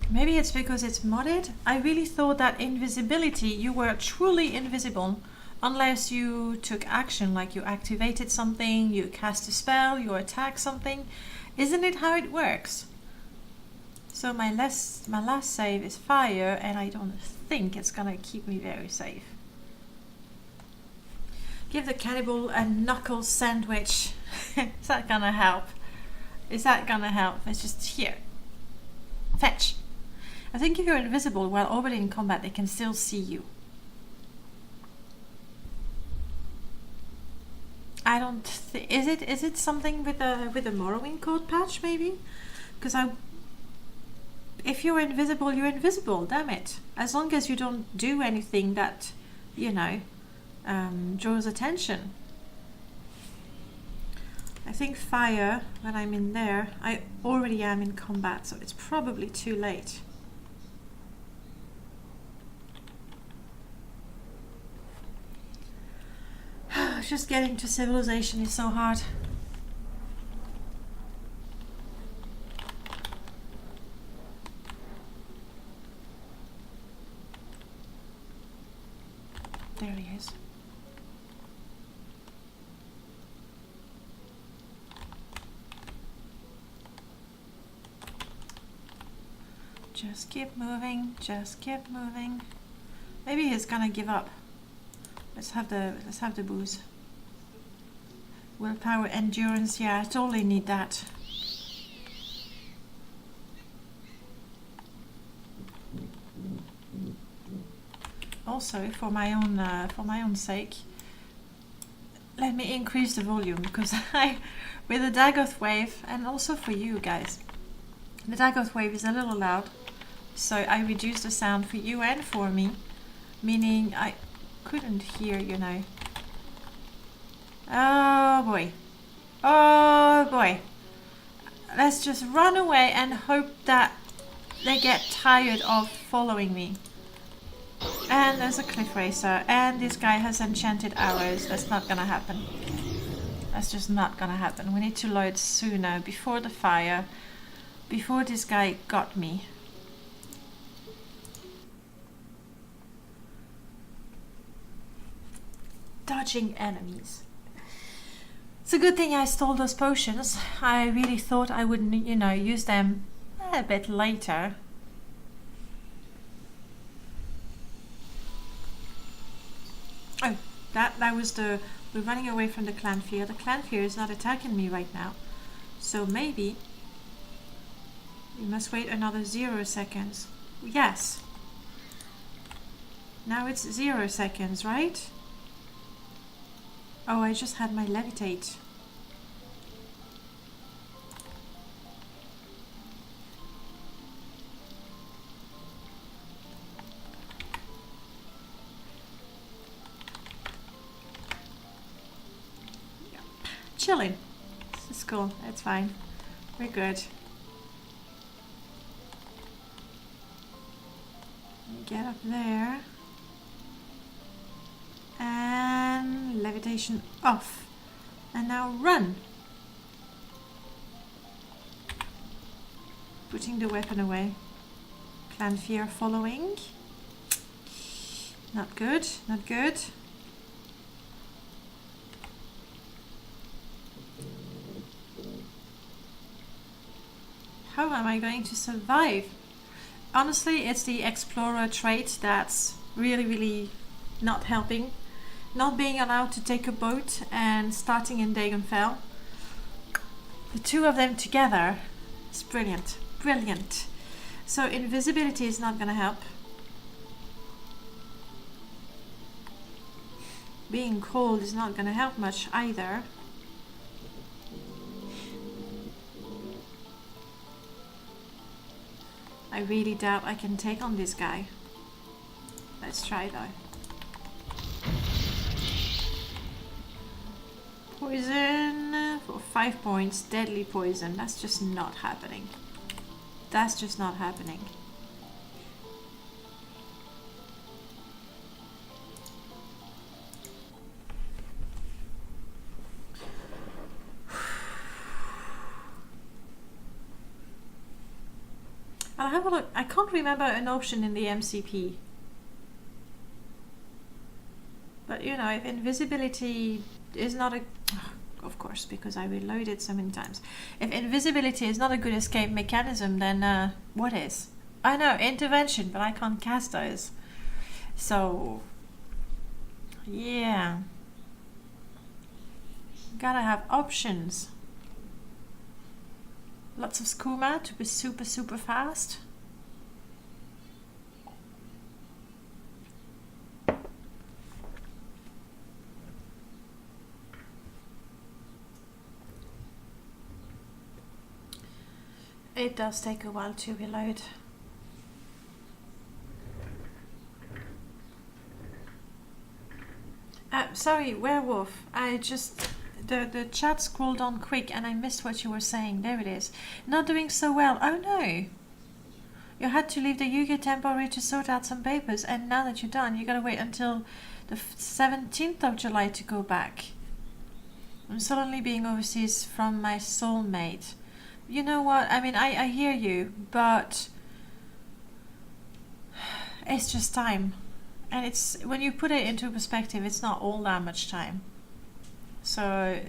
Maybe it's because it's modded. I really thought that invisibility, you were truly invisible unless you took action, like you activated something, you cast a spell, you attack something. Isn't it how it works? So my last save is fire, and I don't think it's gonna keep me very safe. Give the cannibal a knuckle sandwich. Is that gonna help? Is that gonna help? It's just here. Fetch. I think if you're invisible while already in combat, they can still see you. I don't think... Is it something with the Morrowind code patch, maybe? Because if you're invisible, you're invisible, damn it. As long as you don't do anything that, you know, draws attention. I think fire, when I'm in there, I already am in combat, so it's probably too late. Just getting to civilization is so hard. There he is. Just keep moving, just keep moving. Maybe he's gonna give up. Let's have the booze. Willpower, endurance, yeah, I totally need that. Also, for my own sake, let me increase the volume, because with the Dagoth wave, and also for you guys, the Dagoth wave is a little loud, so I reduced the sound for you and for me, meaning I couldn't hear, you know. Oh boy. Oh boy. Let's just run away and hope that they get tired of following me. And there's a cliff racer, and this guy has enchanted arrows. That's not gonna happen. That's just not gonna happen. We need to load sooner, before the fire, before this guy got me. Dodging enemies. It's a good thing I stole those potions. I really thought I would, you know, use them a bit later. Oh, that was we're running away from the clan fear. The clan fear is not attacking me right now. So maybe we must wait another 0 seconds. Yes. Now it's 0 seconds, right? Oh, I just had my levitate. Yeah. Chilling. This is cool. It's fine. We're good. Get up there. And levitation off. And now run. Putting the weapon away. Clan fear following. Not good, not good. How am I going to survive? Honestly, it's the explorer trait that's really not helping. Not being allowed to take a boat and starting in Dagonfell. The two of them together is brilliant, brilliant. So invisibility is not gonna help. Being cold is not gonna help much either. I really doubt I can take on this guy. Let's try though. Poison for 5 points, deadly poison. That's just not happening. That's just not happening. I'll have a look. I can't remember an option in the MCP. But you know, if invisibility is not a... Of course, because I reloaded so many times. If invisibility is not a good escape mechanism, then what is? I know, intervention, but I can't cast those. So, yeah. Gotta have options. Lots of skooma to be super, super fast. It does take a while to reload. Sorry, werewolf. I just... The chat scrolled on quick and I missed what you were saying. There it is. Not doing so well. Oh no. You had to leave the UK temporarily to sort out some papers, and now that you're done, you gotta wait until the 17th of July to go back. I'm suddenly being overseas from my soulmate. You know what? I mean, I hear you, but it's just time. And it's, when you put it into perspective, it's not all that much time. So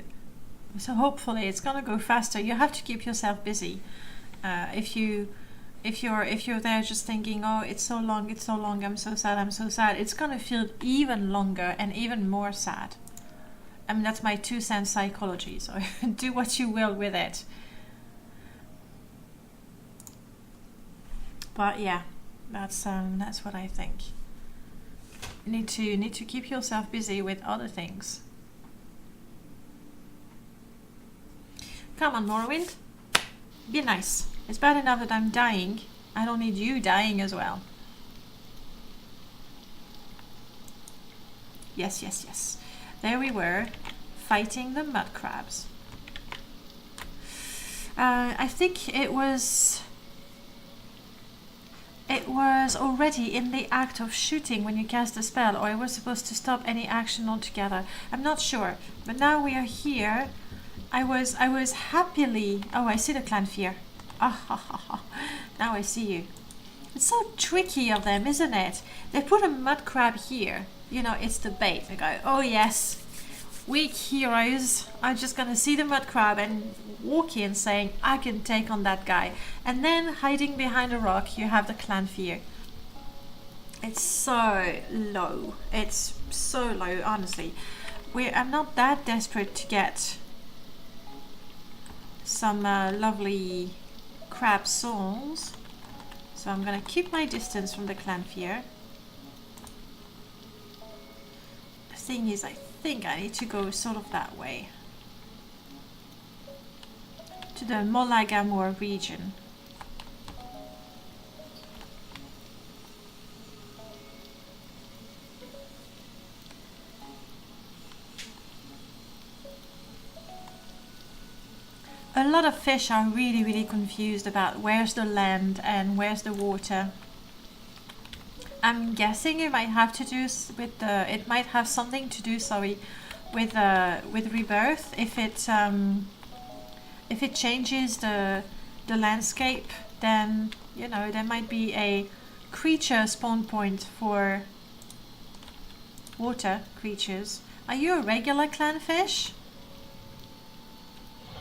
hopefully it's gonna go faster. You have to keep yourself busy. If you're there just thinking, oh, it's so long, I'm so sad, it's gonna feel even longer and even more sad. I mean, that's my 2 cents psychology, so do what you will with it. But yeah, that's what I think. You need to keep yourself busy with other things. Come on, Morrowind. Be nice. It's bad enough that I'm dying. I don't need you dying as well. Yes, yes, yes. There we were, fighting the mud crabs. I think it was already in the act of shooting when you cast the spell, or it was supposed to stop any action altogether. I'm not sure, but now we are here. I was happily... Oh, I see the clan fear. Ah, ha, ha, ha. Now I see you. It's so tricky of them, isn't it? They put a mud crab here. You know, it's the bait. They go, oh yes, weak heroes are just gonna see the mud crab and walk in saying, I can take on that guy. And then hiding behind a rock, you have the clan fear. It's so low. It's so low, honestly. I'm not that desperate to get some lovely crab souls, so I'm gonna keep my distance from the clan fear. The thing is, I think I need to go sort of that way to the Molagamor region. A lot of fish are really, really confused about where's the land and where's the water. I'm guessing it might have to do with the... It might have something to do, sorry, with Rebirth. If it changes the landscape, then you know there might be a creature spawn point for water creatures. Are you a regular clanfish?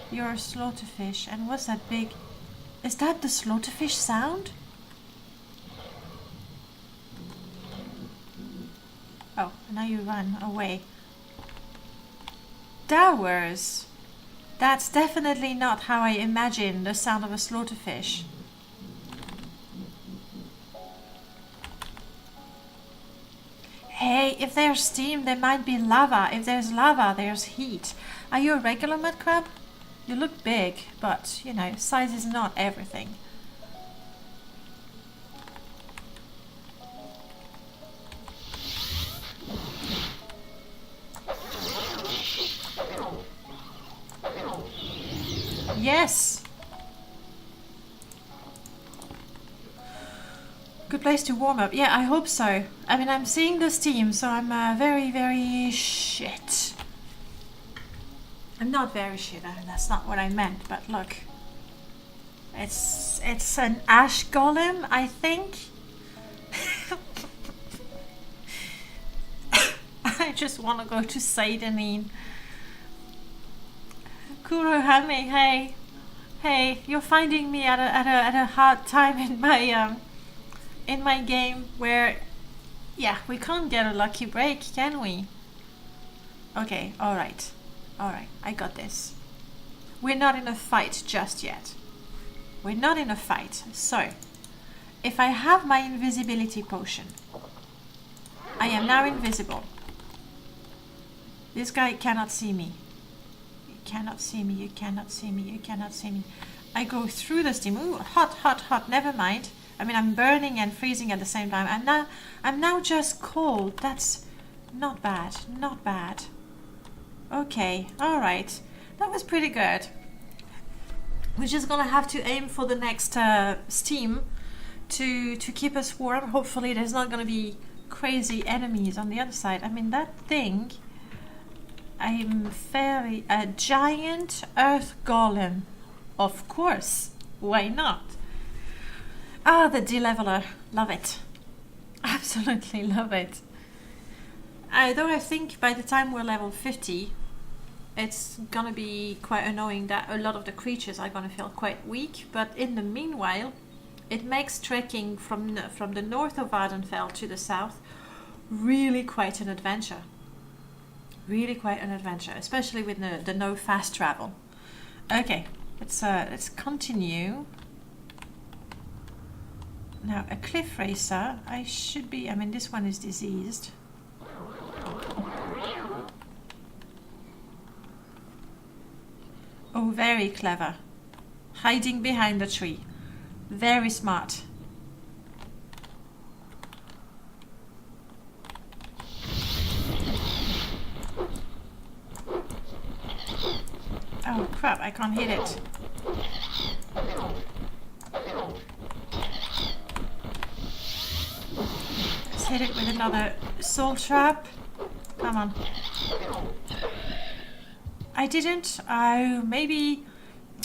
You're a slaughterfish. And what's that big... Is that the slaughterfish sound? Oh, now you run away. Dowers! That's definitely not how I imagine the sound of a slaughterfish. Hey, if there's steam, there might be lava. If there's lava, there's heat. Are you a regular mud crab? You look big, but, you know, size is not everything. Yes! Good place to warm up. Yeah, I hope so. I mean, I'm seeing the steam, so I'm very, very shit. I'm not very shit, that's not what I meant, but look. It's an ash golem, I think. I just want to go to Seidanin. Kurohame, hey. Hey, you're finding me at a hard time in my game where, yeah, we can't get a lucky break, can we? Okay, alright, I got this. We're not in a fight just yet. We're not in a fight. So, if I have my invisibility potion, I am now invisible. This guy cannot see me. You cannot see me, you cannot see me, you cannot see me. I go through the steam. Ooh, hot, hot, hot, never mind. I mean, I'm burning and freezing at the same time. I'm now just cold. That's not bad, not bad. Okay, alright. That was pretty good. We're just gonna have to aim for the next steam to keep us warm. Hopefully there's not gonna be crazy enemies on the other side. I mean, that thing... a giant earth golem. Of course. Why not? Ah, the deleveller. Love it. Absolutely love it. Though I think by the time we're level 50, it's gonna be quite annoying that a lot of the creatures are gonna feel quite weak, but in the meanwhile, it makes trekking from the north of Ardenfell to the south really quite an adventure. Really quite an adventure, especially with the no fast travel. Okay, let's continue. Now, a cliff racer, I mean, this one is diseased. Oh, very clever. Hiding behind the tree. Very smart. Oh crap, I can't hit it. Let's hit it with another soul trap. Come on. I didn't. Oh, maybe...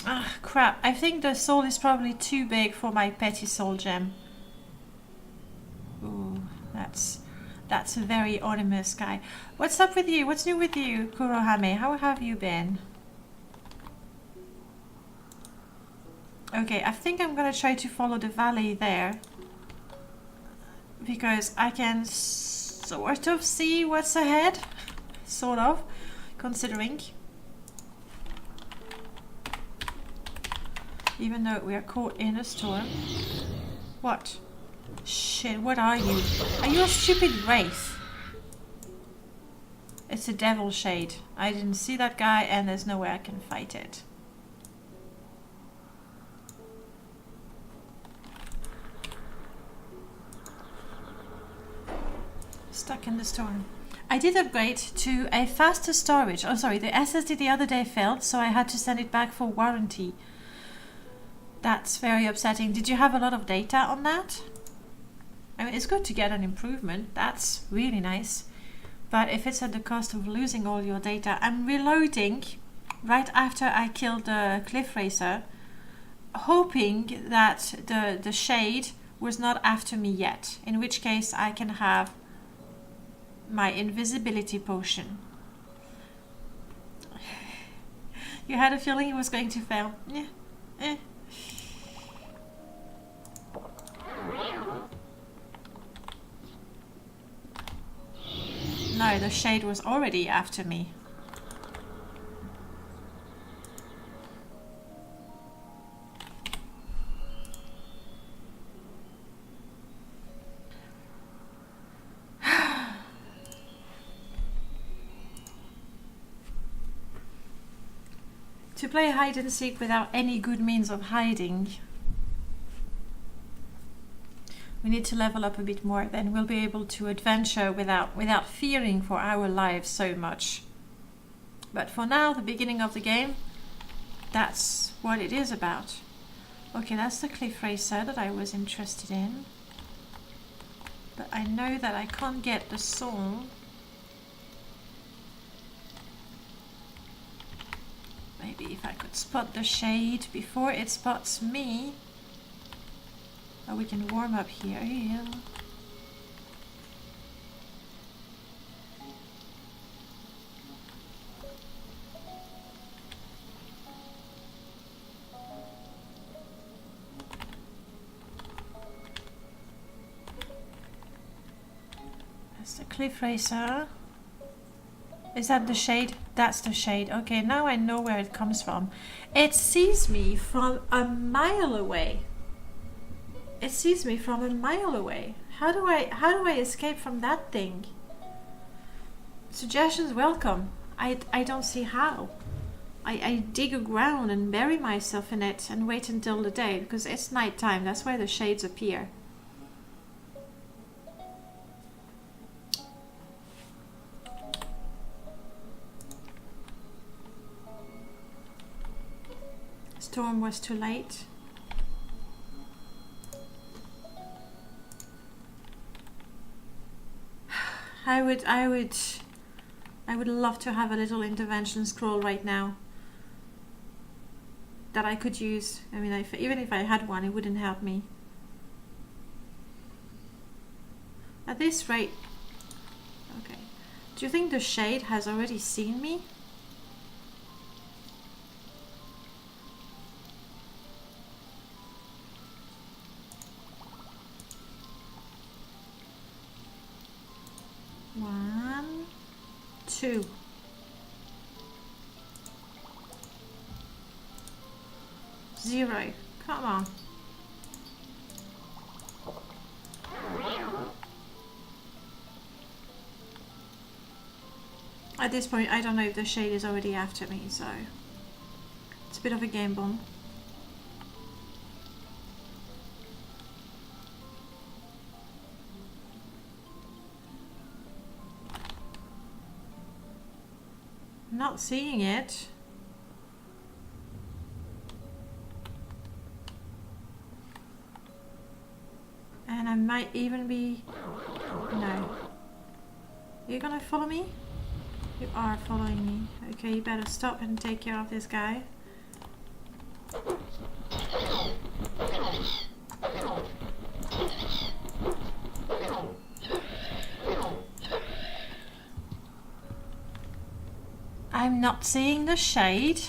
Ah, crap. I think the soul is probably too big for my petty soul gem. Ooh, that's a very ominous guy. What's up with you? What's new with you, Kurohame? How have you been? Okay, I think I'm gonna try to follow the valley there, because I can sort of see what's ahead. Sort of, considering. Even though we are caught in a storm. What? Shit, what are you? Are you a stupid wraith? It's a devil shade. I didn't see that guy and there's no way I can fight it. Stuck in the storm. I did upgrade to a faster storage. Oh, sorry, the SSD the other day failed, so I had to send it back for warranty. That's very upsetting. Did you have a lot of data on that? I mean, it's good to get an improvement. That's really nice. But if it's at the cost of losing all your data, I'm reloading right after I killed the cliff racer, hoping that the shade was not after me yet, in which case I can have my invisibility potion. You had a feeling it was going to fail. Yeah. No, the shade was already after me. To play hide and seek without any good means of hiding, we need to level up a bit more, then we'll be able to adventure without fearing for our lives so much. But for now, the beginning of the game, that's what it is about. Okay, that's the cliff racer that I was interested in. But I know that I can't get the soul. Maybe Maybe if I could spot the shade before it spots me. Oh, we can warm up here. Yeah. That's the cliff racer. Is that the shade? That's the shade. Okay, now I know where it comes from. It sees me from a mile away. It sees me from a mile away. How do I escape from that thing? Suggestions welcome. I don't see how. I dig a ground and bury myself in it and wait until the day because it's nighttime. That's why the shades appear. Storm was too late. I would love to have a little intervention scroll right now that I could use. I mean, even if I had one, it wouldn't help me. At this rate, okay. Do you think the shade has already seen me? One, two. Zero. Come on. At this point, I don't know if the shade is already after me, so it's a bit of a game bomb. Not seeing it. And I might even be... No. You're gonna follow me? You are following me. Okay, you better stop and take care of this guy. I'm not seeing the shade.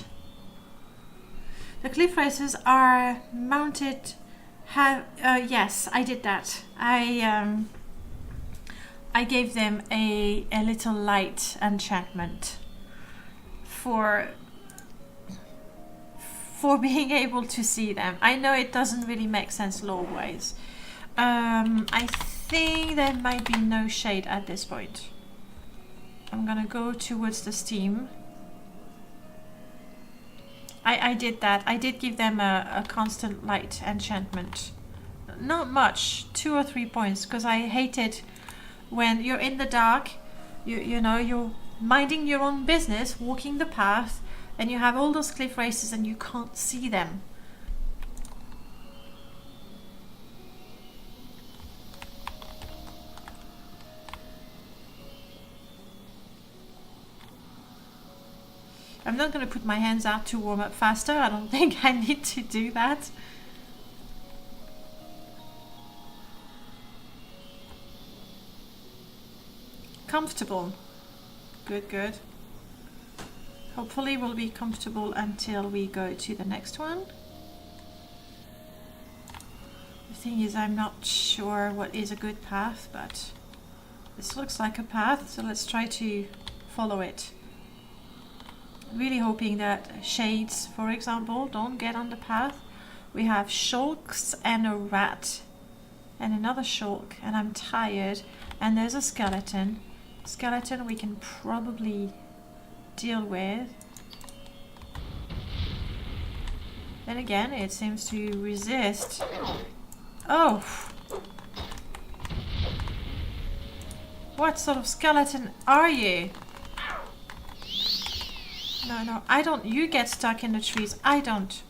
The cliff races are mounted. Yes, I did that. I gave them a little light enchantment for being able to see them. I know it doesn't really make sense lore-wise. I think there might be no shade at this point. I'm gonna go towards the steam. I did that. I did give them a constant light enchantment. Not much, 2 or 3 points, because I hate it when you're in the dark, you know, you're minding your own business, walking the path, and you have all those cliff races and you can't see them. I'm not going to put my hands out to warm up faster. I don't think I need to do that. Comfortable. Good, good. Hopefully we'll be comfortable until we go to the next one. The thing is, I'm not sure what is a good path, but this looks like a path, so let's try to follow it. Really hoping that shades, for example, don't get on the path. We have shulks and a rat and another shulk, and I'm tired, and there's a skeleton. Skeleton we can probably deal with. Then again, it seems to resist. Oh! What sort of skeleton are you? No, I don't. You get stuck in the trees. I don't.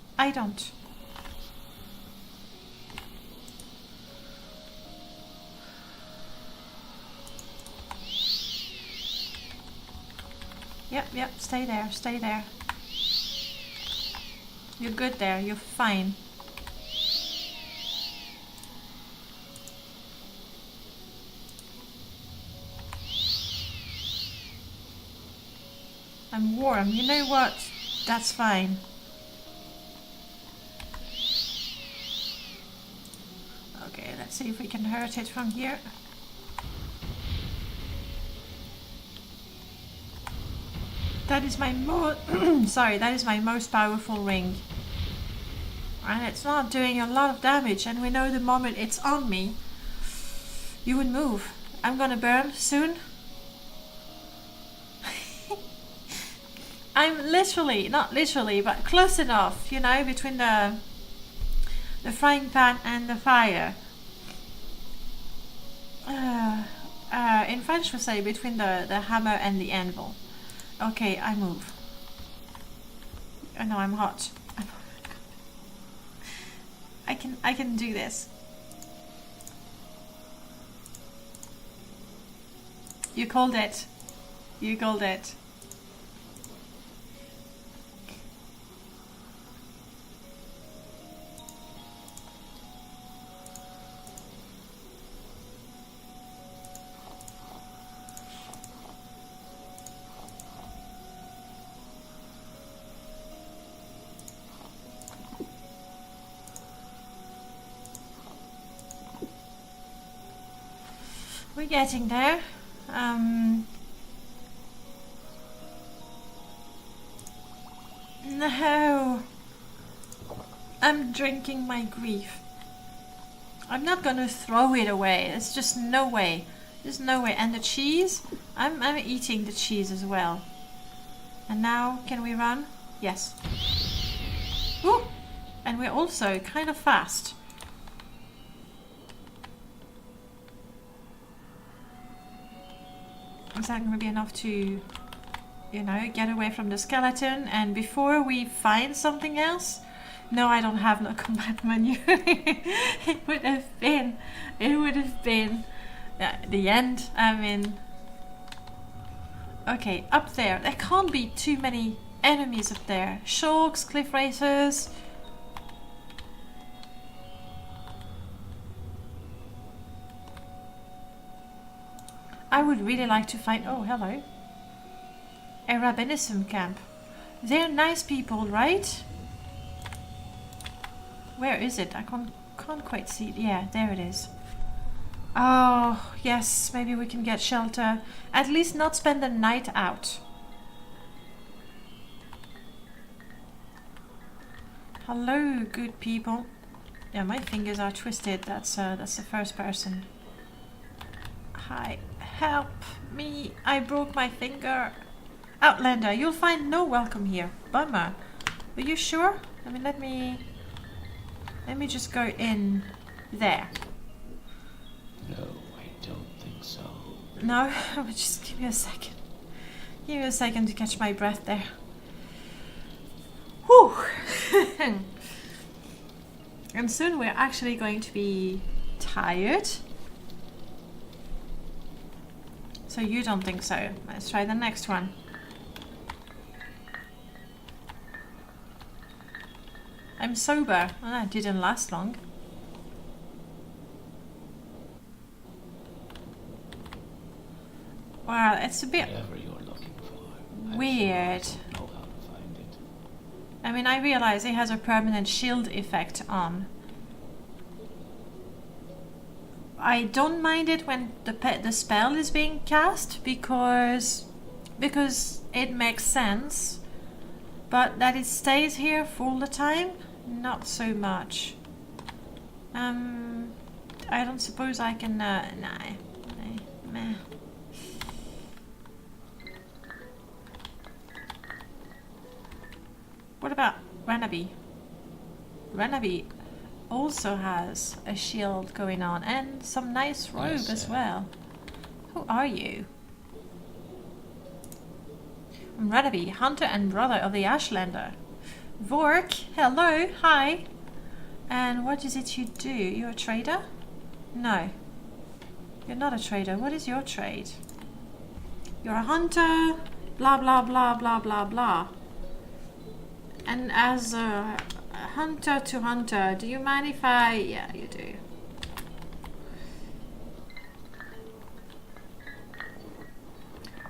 Yep, stay there. You're good there. You're fine. I'm warm. You know what? That's fine. Okay, let's see if we can hurt it from here. That is my that is my most powerful ring. And it's not doing a lot of damage, and we know the moment it's on me, you would move. I'm gonna burn soon. I'm literally, not literally, but close enough, you know, between the frying pan and the fire. In French we say between the hammer and the anvil. Okay, I move. Oh no, I'm hot. I can do this. You called it. You called it. We're getting there. No. I'm drinking my grief. I'm not gonna throw it away. There's just no way. There's no way. And the cheese? I'm eating the cheese as well. And now, can we run? Yes. Ooh! And we're also kind of fast. Is that going to be enough to, you know, get away from the skeleton? And before we find something else? No, I don't have no combat menu. It would have been the end. I mean, okay, up there. There can't be too many enemies up there. Sharks, cliff racers. I would really like to find... Oh, hello. A rabbinism camp. They're nice people, right? Where is it? I can't quite see it. Yeah, there it is. Oh, yes. Maybe we can get shelter. At least not spend the night out. Hello, good people. Yeah, my fingers are twisted. That's the first person. Hi. Help me. I broke my finger. Outlander, you'll find no welcome here. Bummer. Are you sure? I mean, let me just go in there. No, I don't think so. No? Just give me a second. Give me a second to catch my breath there. Whew! And soon we're actually going to be tired. So you don't think so? Let's try the next one. I'm sober. Oh, that didn't last long. Well, it's a bit Whatever you're looking for, weird. I know how to find it. I mean, I realize it has a permanent shield effect on. I don't mind it when the spell is being cast because it makes sense, but that it stays here full the time, not so much. I don't suppose I can. Nah. Meh. What about Ranaby? Ranaby also has a shield going on and some nice robe as well. Who are you? I'm Ranaby, hunter and brother of the Ashlander. Vork, hello, hi. And what is it you do? You're a trader? No. You're not a trader. What is your trade? You're a hunter, blah blah blah blah blah blah. And as a hunter to hunter, do you mind if I... Yeah, you do.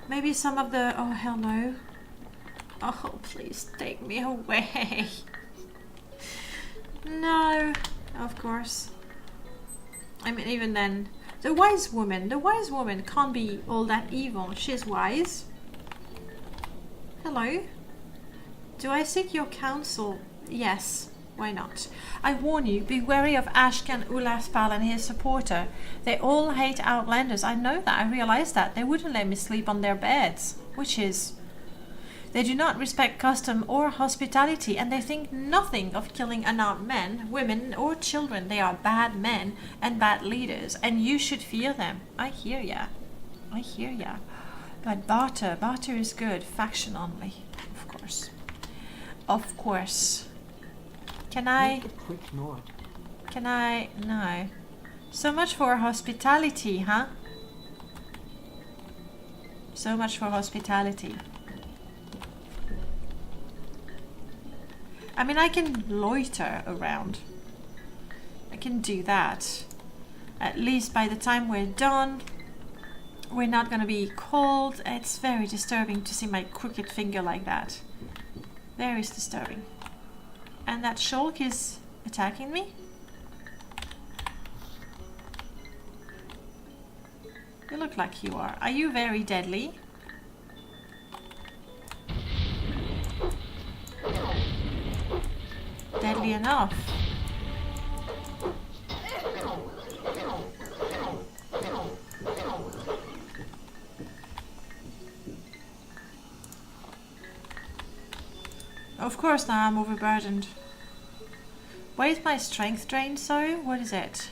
Maybe some of the... Oh, hell no. Oh, please take me away. No, of course. I mean, even then... The wise woman can't be all that evil. She's wise. Hello? Do I seek your counsel? Yes. Why not? I warn you, be wary of Ashkan Ulathpal and his supporter. They all hate Outlanders. I know that. I realize that. They wouldn't let me sleep on their beds. Which is... They do not respect custom or hospitality, and they think nothing of killing unarmed men, women, or children. They are bad men and bad leaders, and you should fear them. I hear ya. I hear ya. But barter is good. Faction only. Of course. Of course. Can I... Make a quick nod. Can I... No. So much for hospitality, huh? So much for hospitality. I mean, I can loiter around. I can do that. At least by the time we're done, we're not gonna be cold. It's very disturbing to see my crooked finger like that. Very disturbing. And that Shulk is attacking me? You look like you are. Are you very deadly? Deadly enough. Of course now I'm overburdened. Why is my strength drained so? What is it?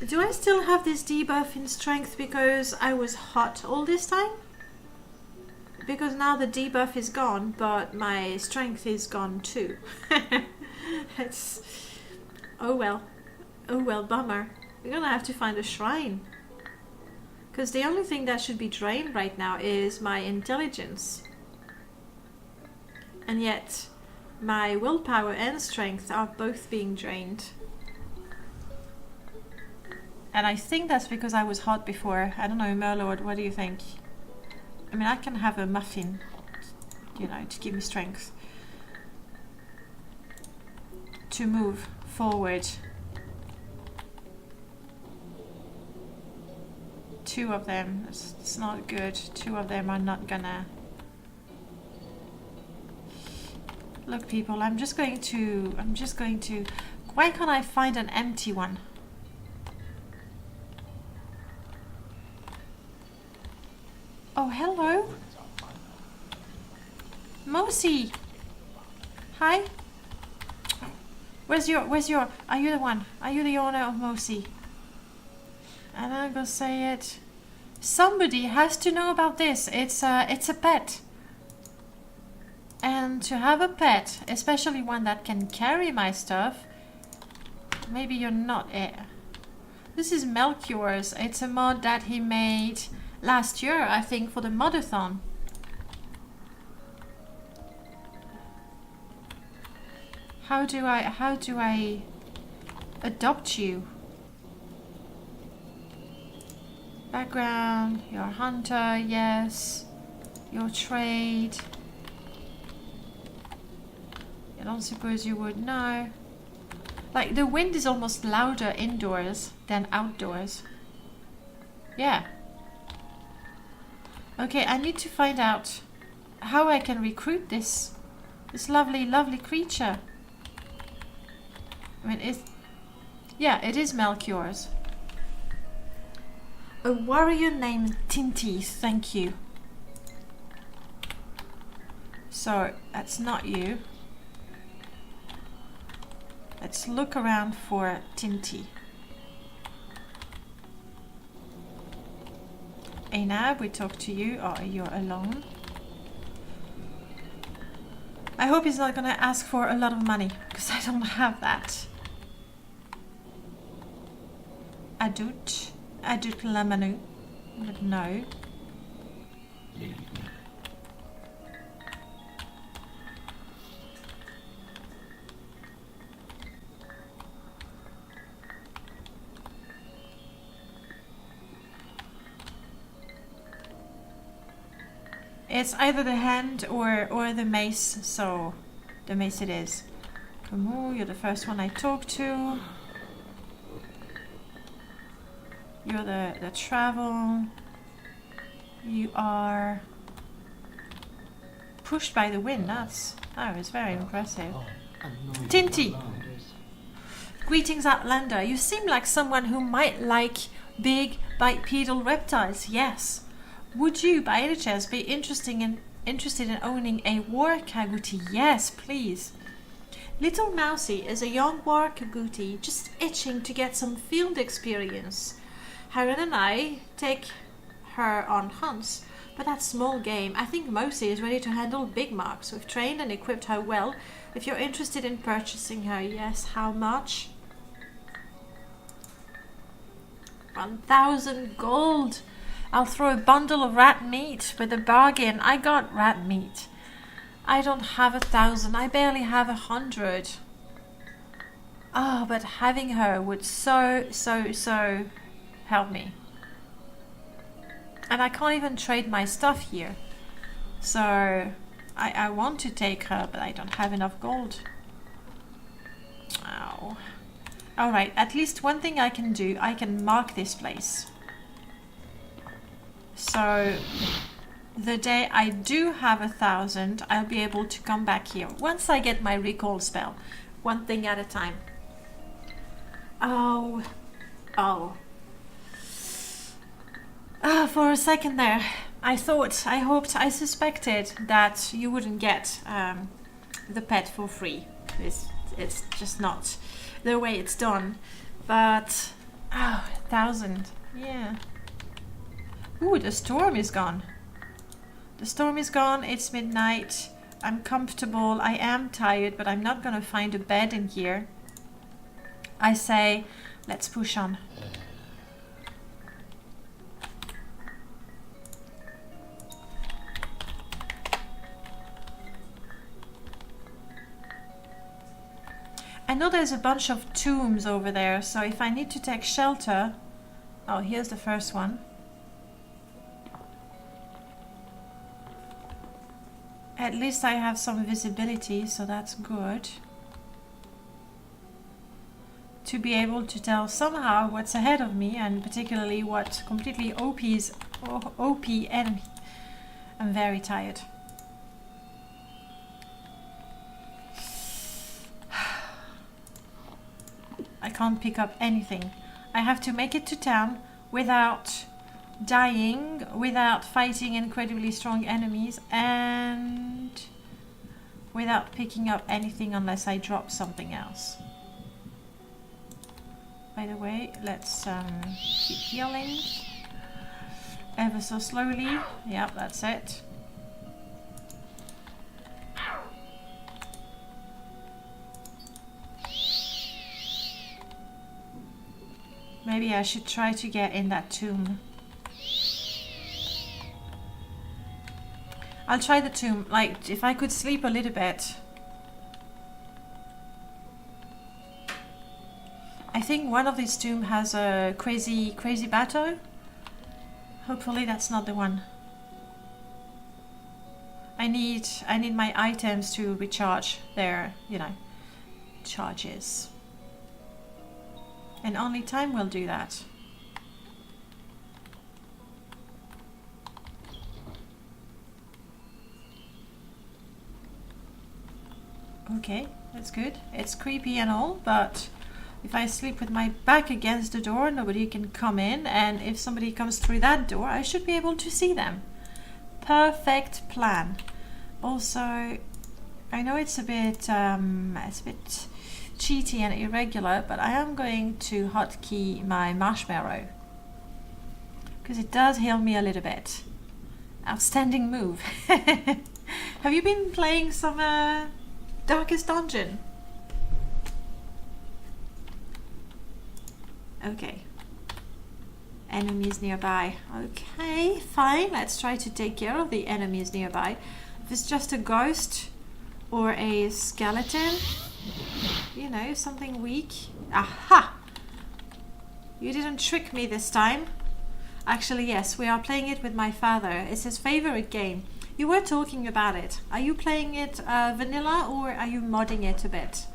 Do I still have this debuff in strength because I was hot all this time? Because now the debuff is gone, but my strength is gone too. It's... Oh well. Oh well, bummer. We're gonna have to find a shrine. Because the only thing that should be drained right now is my intelligence. And yet, my willpower and strength are both being drained. And I think that's because I was hot before. I don't know, Merlord, what do you think? I mean, I can have a muffin, you know, to give me strength. To move forward. 2 of them, it's not good. 2 of them are not gonna... Look, people, I'm just going to... Why can't I find an empty one? Oh, hello. Mosi. Hi. Where's your, are you the one? Are you the owner of Mosi? And I'm gonna say it. Somebody has to know about this. It's a pet. And to have a pet, especially one that can carry my stuff, maybe you're not it. This is Melchior's. It's a mod that he made last year, I think, for the modathon. How do I adopt you? Background, you're a hunter, yes. Your trade. I don't suppose you would know. Like, the wind is almost louder indoors than outdoors. Yeah. Okay, I need to find out how I can recruit this lovely, lovely creature. I mean, yeah, it is Melchior's. A warrior named Tinty, thank you. So, that's not you. Let's look around for Tinty. Einab, we talked to you. Oh, you're alone. I hope he's not gonna ask for a lot of money, because I don't have that. Adut Lamanu. No. Leave me. It's either the hand or the mace, so the mace it is. Camus, you're the first one I talk to. You're the travel. You are pushed by the wind. That was very impressive. Tinty! Greetings, Outlander. You seem like someone who might like big bipedal reptiles. Yes. Would you, by any chance, be interested in owning a war caguti? Yes, please. Little Mousy is a young war caguti, just itching to get some field experience. Heron and I take her on hunts, but that's small game. I think Mousy is ready to handle big marks. We've trained and equipped her well. If you're interested in purchasing her, yes, how much? 1,000 gold. I'll throw a bundle of rat meat with a bargain. I got rat meat. I don't have 1,000. I barely have 100. Oh, but having her would so help me. And I can't even trade my stuff here. So I want to take her, but I don't have enough gold. Ow. Alright, at least one thing I can do, I can mark this place. So the day I do have 1,000, I'll be able to come back here. Once I get my recall spell. One thing at a time. Oh. For a second there, I hoped, I suspected that you wouldn't get the pet for free. It's just not the way it's done. But, 1,000, yeah. Ooh, the storm is gone. The storm is gone, it's midnight, I'm comfortable, I am tired, but I'm not gonna find a bed in here. I say, let's push on. I know there's a bunch of tombs over there, so if I need to take shelter... Oh, here's the first one. At least I have some visibility, so that's good. To be able to tell somehow what's ahead of me, and particularly what completely OP enemy. I'm very tired. I can't pick up anything. I have to make it to town without dying, without fighting incredibly strong enemies, and without picking up anything unless I drop something else. By the way, let's keep healing ever so slowly. Yep, that's it. Maybe I should try to get in that tomb. I'll try the tomb, like, if I could sleep a little bit. I think one of these tombs has a crazy battle. Hopefully that's not the one. I need my items to recharge their, charges. And only time will do that. Okay, that's good. It's creepy and all, but if I sleep with my back against the door, nobody can come in, and if somebody comes through that door, I should be able to see them. Perfect plan. Also, I know it's a bit cheaty and irregular, but I am going to hotkey my marshmallow because it does heal me a little bit. Outstanding move. Have you been playing some Darkest Dungeon? Okay. Enemies nearby. Okay, fine. Let's try to take care of the enemies nearby. If it's just a ghost or a skeleton, something weak. Aha! You didn't trick me this time. Actually, yes, we are playing it with my father. It's his favorite game. You were talking about it. Are you playing it vanilla or are you modding it a bit?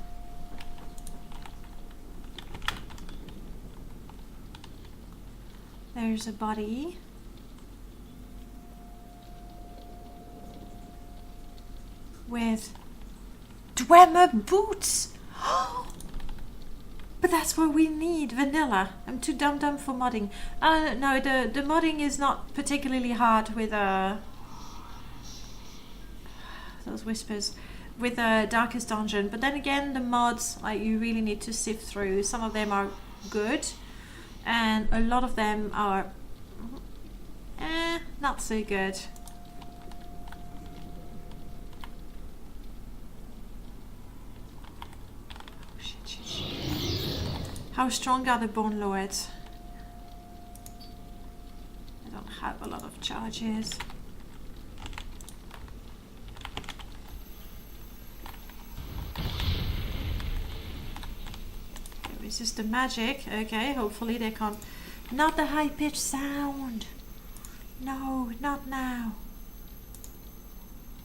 There's a body. With Dwemer boots. But that's what we need, vanilla. I'm too dumb for modding. No, the modding is not particularly hard with those whispers, with Darkest Dungeon. But then again, the mods, like, you really need to sift through. Some of them are good, and a lot of them are not so good. How strong are the Bone Lords? I don't have a lot of charges. They resist the magic. Okay, hopefully they can't. Not the high-pitched sound. No, not now.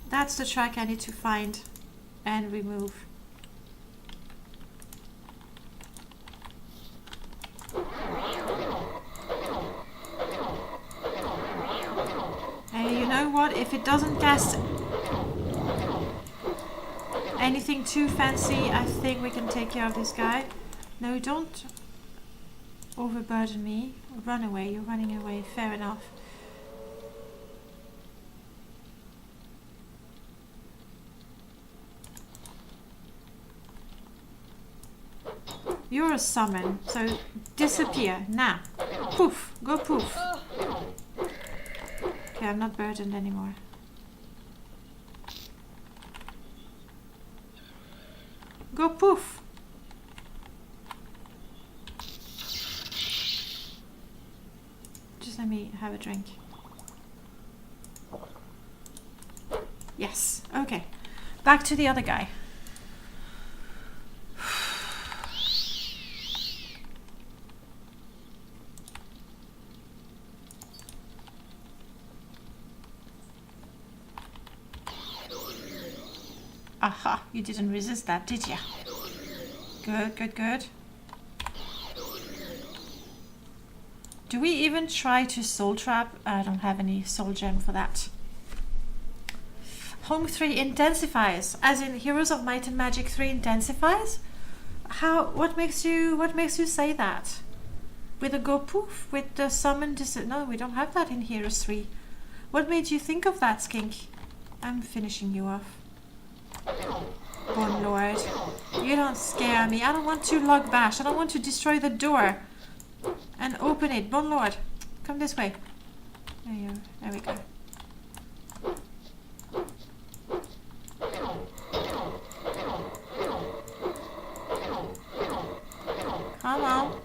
That's the track I need to find and remove. You know what? If it doesn't cast anything too fancy, I think we can take care of this guy. No, don't overburden me. Run away. You're running away. Fair enough. You're a summon, so disappear now. Poof. Go poof. Okay, I'm not burdened anymore. Go poof. Just let me have a drink. Yes, okay. Back to the other guy. Aha, you didn't resist that, did you? Good, good, good. Do we even try to soul trap? I don't have any soul gem for that. Home 3 intensifies, as in Heroes of Might and Magic 3 intensifies? How? What makes you say that? With a go poof? With the summon no, we don't have that in Heroes 3. What made you think of that, Skink? I'm finishing you off. Bone Lord, you don't scare me. I don't want to log bash. I don't want to destroy the door and open it. Bone Lord, come this way. There we go. Come on.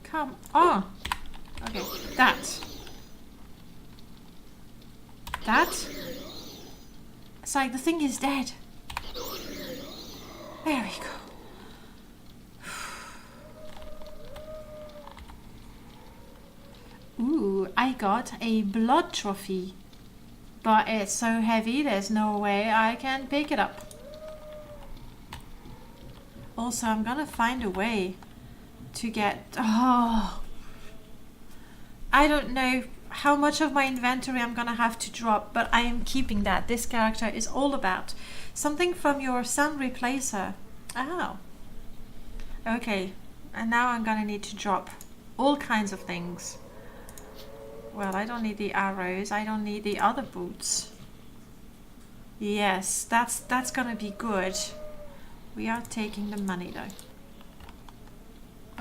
Come on. Okay, that. It's like the thing is dead. There we go. Ooh, I got a blood trophy. But it's so heavy, there's no way I can pick it up. Also, I'm gonna find a way to get... Oh, I don't know how much of my inventory I'm gonna have to drop, but I am keeping that. This character is all about something from your sound replacer. Oh, okay. And now I'm gonna need to drop all kinds of things. Well, I don't need the arrows. I don't need the other boots. Yes, that's gonna be good. We are taking the money though.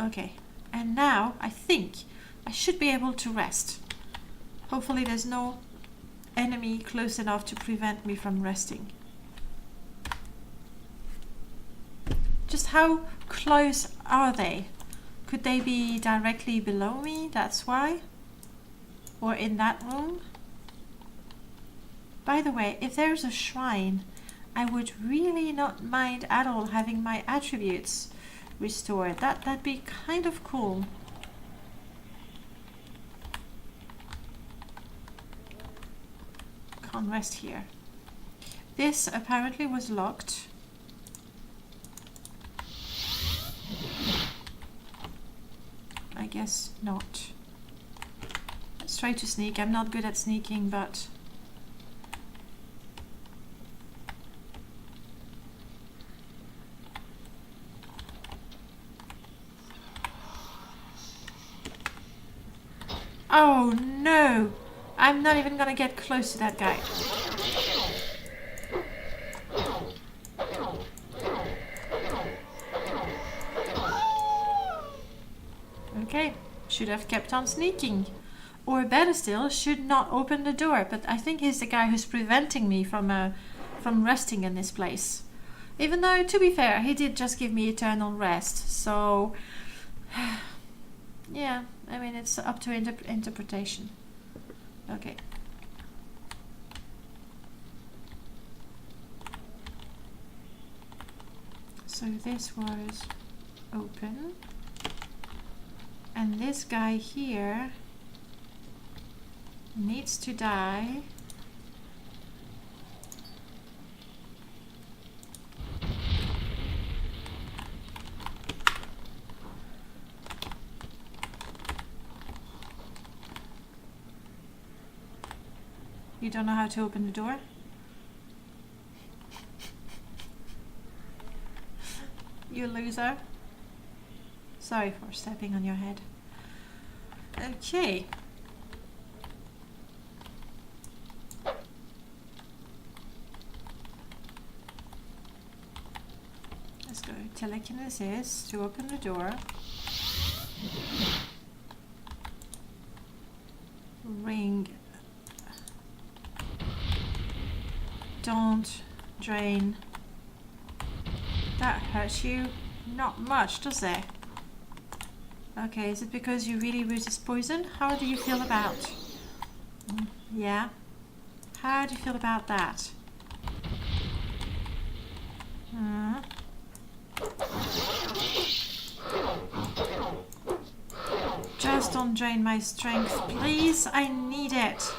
Okay, and now I think I should be able to rest. Hopefully there's no enemy close enough to prevent me from resting. Just how close are they? Could they be directly below me? That's why? Or in that room? By the way, if there's a shrine I would really not mind at all having my attributes restored. That'd be kind of cool. Can't rest here. This apparently was locked. I guess not. Let's try to sneak. I'm not good at sneaking, but... Oh no! I'm not even gonna get close to that guy. Okay, should have kept on sneaking. Or better still, should not open the door. But I think he's the guy who's preventing me from resting in this place. Even though, to be fair, he did just give me eternal rest. So, yeah, I mean, it's up to interpretation. Okay. So this was open. And this guy here needs to die. You don't know how to open the door? You loser. Sorry for stepping on your head. Okay. Let's go. Telekinesis to open the door. Ring. Don't drain. That hurts you not much, does it? Okay, is it because you really resist poison? How do you feel about? Yeah? How do you feel about that? Just don't drain my strength, please. I need it.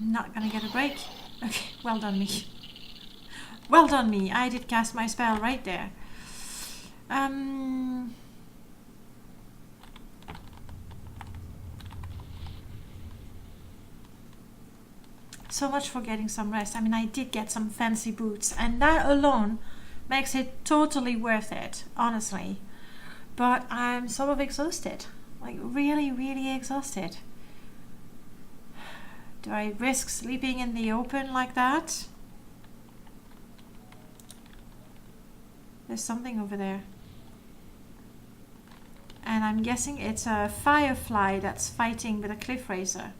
Not gonna get a break. Okay, well done me. Well done me. I did cast my spell right there. So much for getting some rest. I mean, I did get some fancy boots, and that alone makes it totally worth it, honestly. But I'm sort of exhausted. Like, really, really exhausted. Do I risk sleeping in the open like that? There's something over there. And I'm guessing it's a firefly that's fighting with a cliff racer.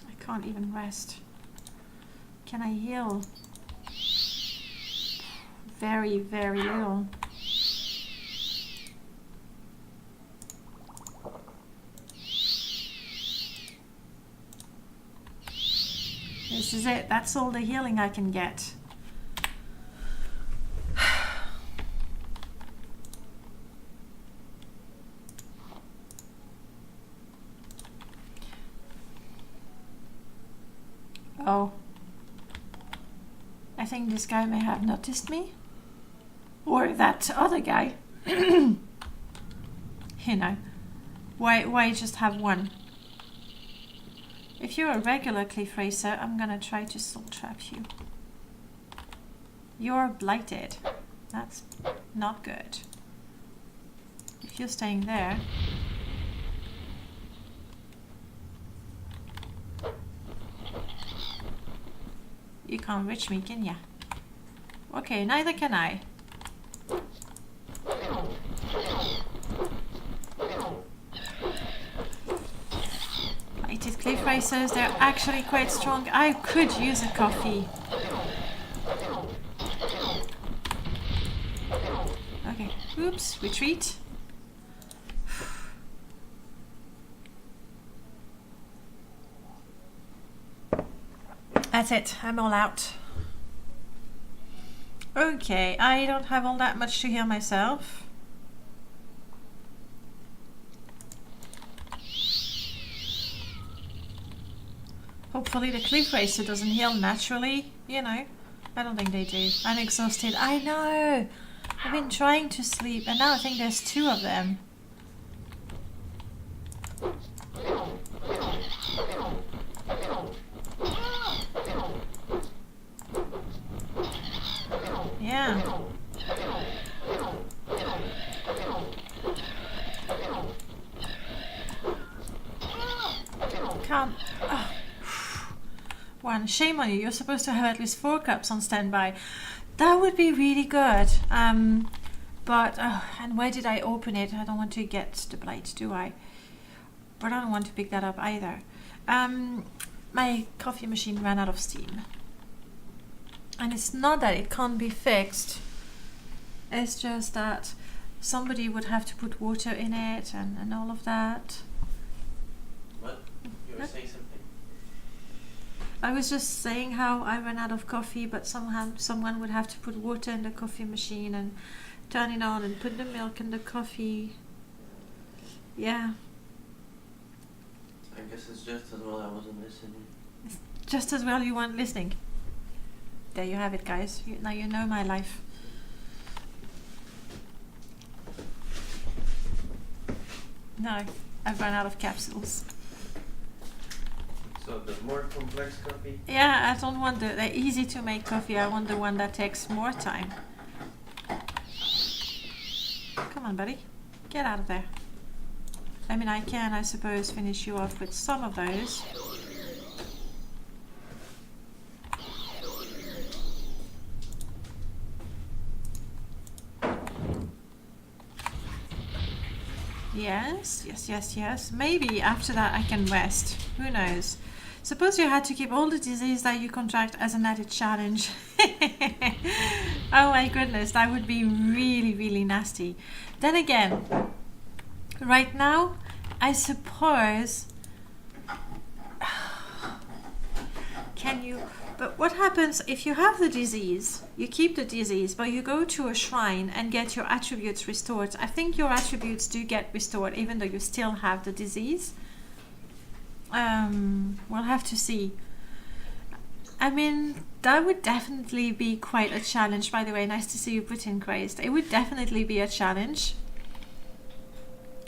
I can't even rest. Can I heal? Very, very little. This is it. That's all the healing I can get. Oh. I think this guy may have noticed me. Or that other guy. You know. Why just have one? If you're a regular cliff racer, I'm gonna try to soul trap you. You're blighted. That's not good. If you're staying there... You can't reach me, can ya? Okay, neither can I. Blighted Cliff racers, they're actually quite strong. I could use a coffee. Okay, oops, retreat. That's it, I'm all out. Okay, I don't have all that much to heal myself. Hopefully the cliff racer doesn't heal naturally, you know. I don't think they do. I'm exhausted. I know! I've been trying to sleep and now I think there's 2 of them. Yeah. Can't. Oh. 1. Shame on you. You're supposed to have at least 4 cups on standby. That would be really good. But and where did I open it? I don't want to get the blight, do I? But I don't want to pick that up either. My coffee machine ran out of steam. And it's not that it can't be fixed. It's just that somebody would have to put water in it and all of that. What? You were saying something? I was just saying how I ran out of coffee, but somehow someone would have to put water in the coffee machine and turn it on and put the milk in the coffee. Yeah. I guess it's just as well I wasn't listening. It's just as well you weren't listening. There you have it, guys. Now you know my life. No, I've run out of capsules. So the more complex coffee? Yeah, I don't want the easy to make coffee. I want the one that takes more time. Come on, buddy. Get out of there. I mean, I can, I suppose, finish you off with some of those. Yes, yes, yes, yes. Maybe after that I can rest. Who knows? Suppose you had to keep all the disease that you contract as an added challenge. Oh my goodness, that would be really, really nasty. Then again, right now, I suppose... Can you... But what happens if you have the disease, you keep the disease, but you go to a shrine and get your attributes restored? I think your attributes do get restored even though you still have the disease. We'll have to see. I mean, that would definitely be quite a challenge. By the way, nice to see you put in crazed. It would definitely be a challenge.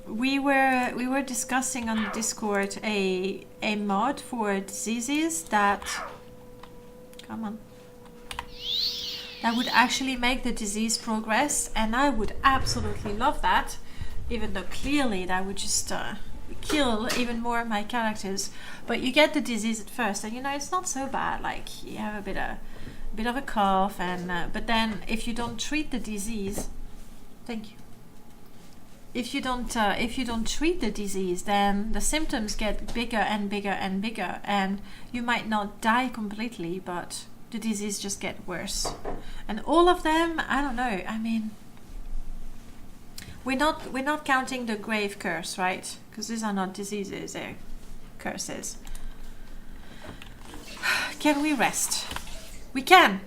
We were discussing on the Discord a mod for diseases that... Come on. That would actually make the disease progress, and I would absolutely love that, even though clearly that would just kill even more of my characters. But you get the disease at first, and you know it's not so bad. Like you have a bit of a cough, and but then if you don't treat the disease, thank you. If you don't treat the disease, then the symptoms get bigger and bigger and bigger, and you might not die completely, but the disease just get worse. And all of them, I don't know. I mean, we're not counting the grave curse, right? Because these are not diseases; they're curses. Can we rest? We can.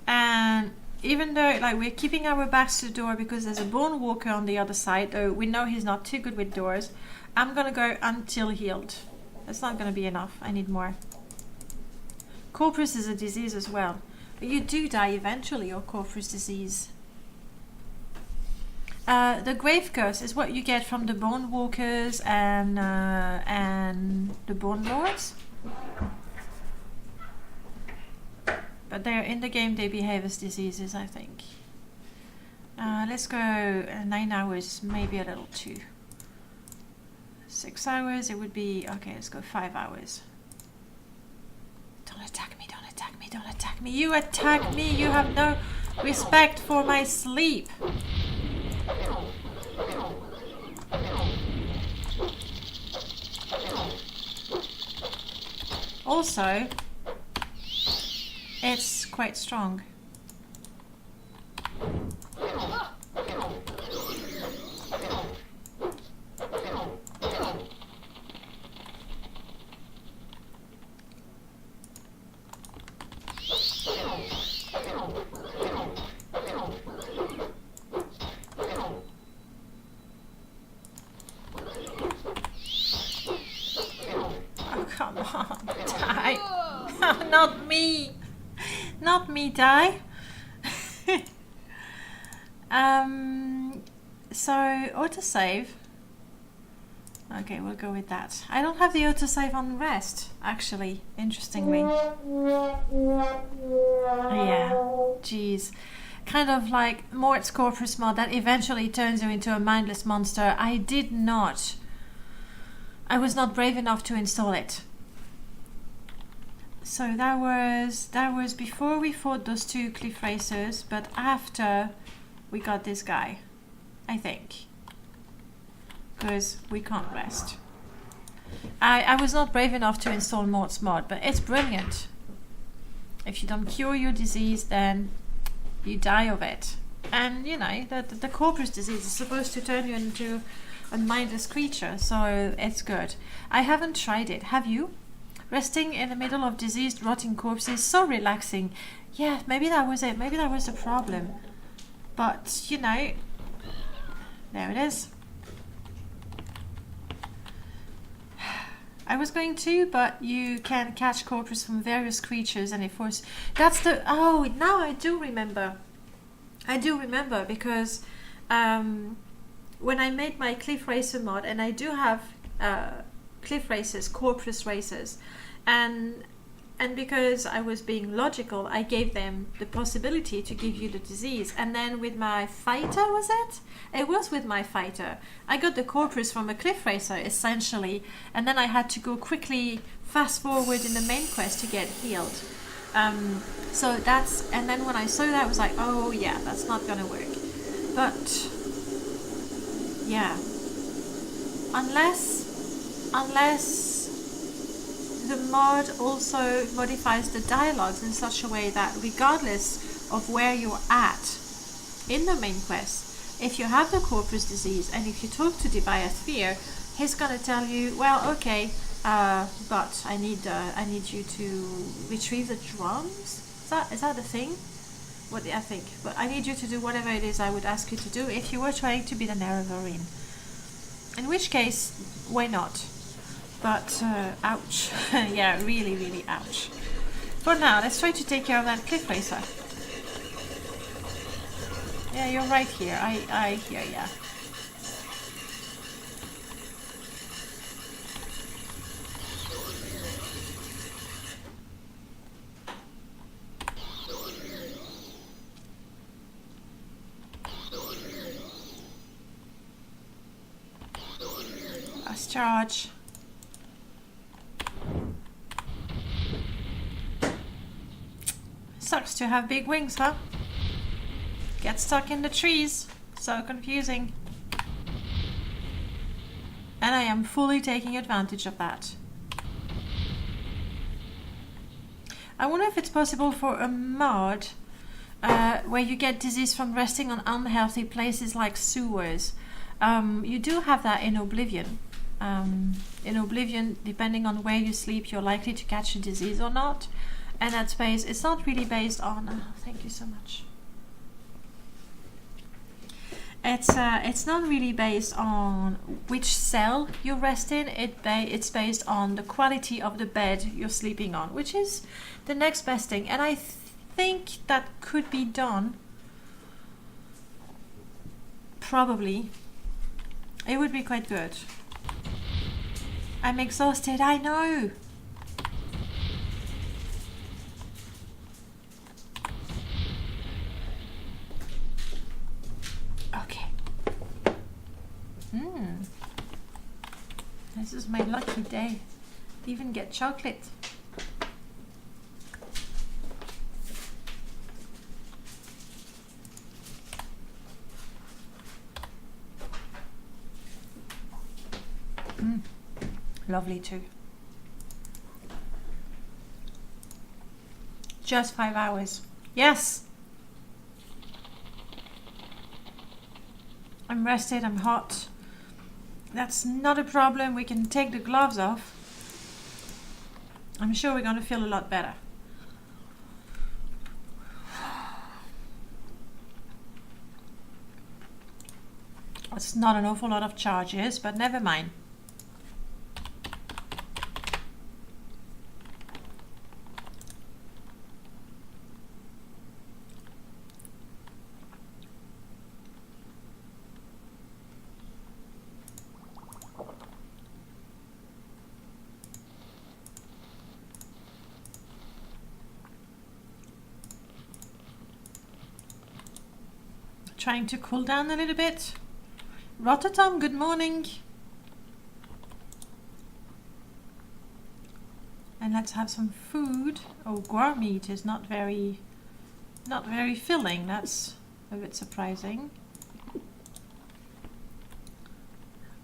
And even though like we're keeping our backs to the door because there's a bone walker on the other side, though we know he's not too good with doors, I'm gonna go until healed. That's not gonna be enough. I need more. Corpus is a disease as well. But you do die eventually, or corpus disease. The grave curse is what you get from the bone walkers and the bone lords. But they're in the game, they behave as diseases, I think. Let's go 9 hours, maybe a little too. 6 hours, it would be... Okay, let's go 5 hours. Don't attack me, don't attack me, don't attack me. You attack me, you have no respect for my sleep. also, it's quite strong. Come on, die. Not me. Not me, die. So, autosave. Okay, we'll go with that. I don't have the autosave on rest, actually, interestingly. Yeah, jeez. Kind of like Mort's Corpus mod that eventually turns you into a mindless monster. I was not brave enough to install it. So that was before we fought those two cliff racers, but after we got this guy, I think, because we can't rest. I was not brave enough to install Mort's mod, but it's brilliant. If you don't cure your disease, then you die of it. And you know the corpus disease is supposed to turn you into a mindless creature, so it's good. I haven't tried it. Have you? Resting in the middle of diseased, rotting corpses, so relaxing. Yeah, maybe that was it. Maybe that was the problem. But, you know, there it is. I was going to, but you can catch corpus from various creatures, and it forces... That's the... Oh, now I do remember. I do remember, because when I made my Cliff Racer mod, and I do have Cliff Racers, Corpus Racers, and because I was being logical, I gave them the possibility to give you the disease. And then with my fighter, was it? It was with my fighter. I got the corpus from a Cliff Racer, essentially, and then I had to go quickly fast forward in the main quest to get healed. So that's, and then when I saw that, I was like, oh yeah, that's not gonna work. But yeah, unless the mod also modifies the dialogues in such a way that regardless of where you're at in the main quest, if you have the corpus disease and if you talk to Diviasphere, he's gonna tell you, well, okay, but I need you to retrieve the drums. Is that the thing? What I think, but I need you to do whatever it is I would ask you to do if you were trying to be the Nerevarine. In which case, why not? But ouch. Yeah, really, really ouch. For now, let's try to take care of that Cliff Racer. Yeah, you're right here. I hear ya. Last charge. Sucks to have big wings, huh? Get stuck in the trees. So confusing. And I am fully taking advantage of that. I wonder if it's possible for a mod where you get disease from resting on unhealthy places like sewers. You do have that in Oblivion. In Oblivion, depending on where you sleep, you're likely to catch a disease or not. And that space, it's not really based on... Oh, thank you so much. It's not really based on which cell you rest in. It's based on the quality of the bed you're sleeping on, which is the next best thing. And I think that could be done. Probably. It would be quite good. I'm exhausted, I know. Okay. This is my lucky day. Even get chocolate. Lovely too. just 5 hours. Yes! I'm rested, I'm hot. That's not a problem. We can take the gloves off. I'm sure we're going to feel a lot better. It's not an awful lot of charges, but never mind. Trying to cool down a little bit. Rotterdam, good morning. And let's have some food. Oh, guar meat is not very filling. That's a bit surprising.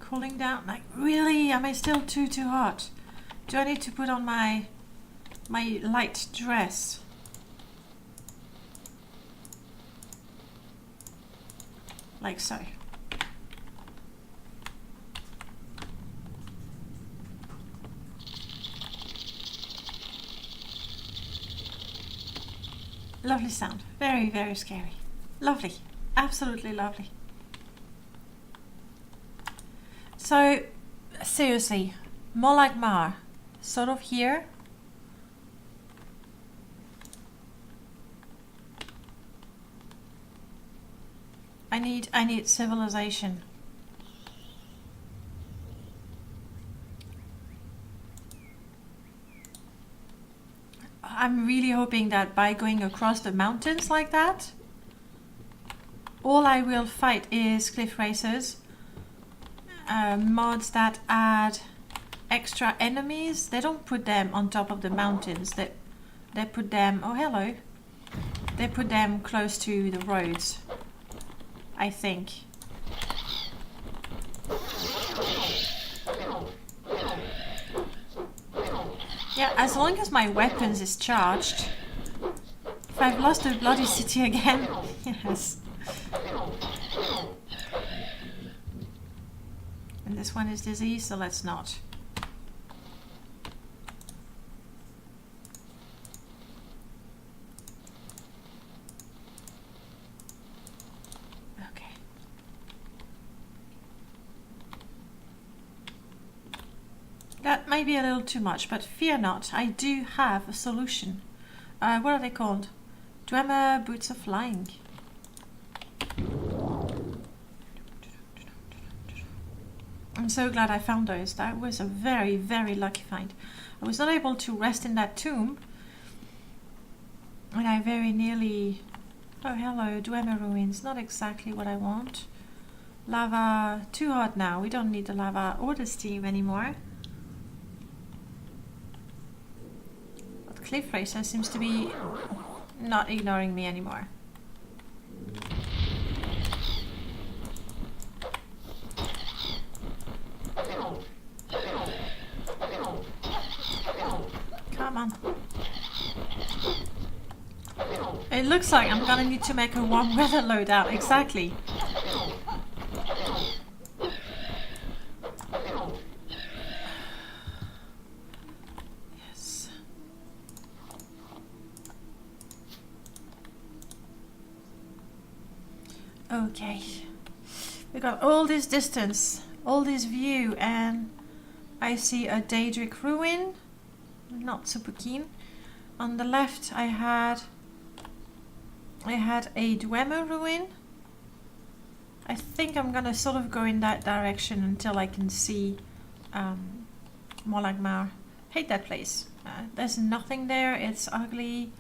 Cooling down. Like, really? Am I still too hot? Do I need to put on my light dress? Like so. Lovely sound. Very, very scary. Lovely. Absolutely lovely. So, seriously, more like Mar. Sort of here. I need civilization. I'm really hoping that by going across the mountains like that, all I will fight is cliff racers, mods that add extra enemies. They don't put them on top of the mountains. They put them. Oh, hello. They put them close to the roads, I think. Yeah, as long as my weapons is charged. If I've lost a bloody city again, yes. And this one is diseased, so let's not. That might be a little too much, but fear not, I do have a solution. What are they called? Dwemer boots of flying. I'm so glad I found those. That was a very, very lucky find. I was not able to rest in that tomb, and I very nearly... Oh, hello, Dwemer ruins. Not exactly what I want. Lava, too hot now. We don't need the lava or the steam anymore. Cliff Racer seems to be not ignoring me anymore. Come on. It looks like I'm gonna need to make a warm weather loadout. Exactly. Okay, we got all this distance, all this view, and I see a Daedric ruin. Not super keen. On the left, I had a Dwemer ruin. I think I'm gonna sort of go in that direction until I can see Molagmar. Hate that place. There's nothing there. It's ugly.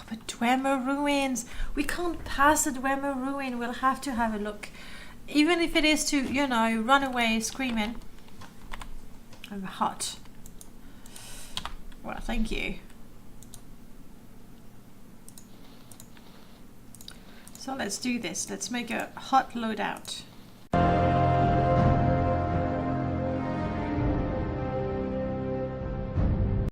But Dwemer ruins. We can't pass the Dwemer ruin. We'll have to have a look. Even if it is to, you know, run away screaming. I'm hot. Well, thank you. So let's do this. Let's make a hot loadout.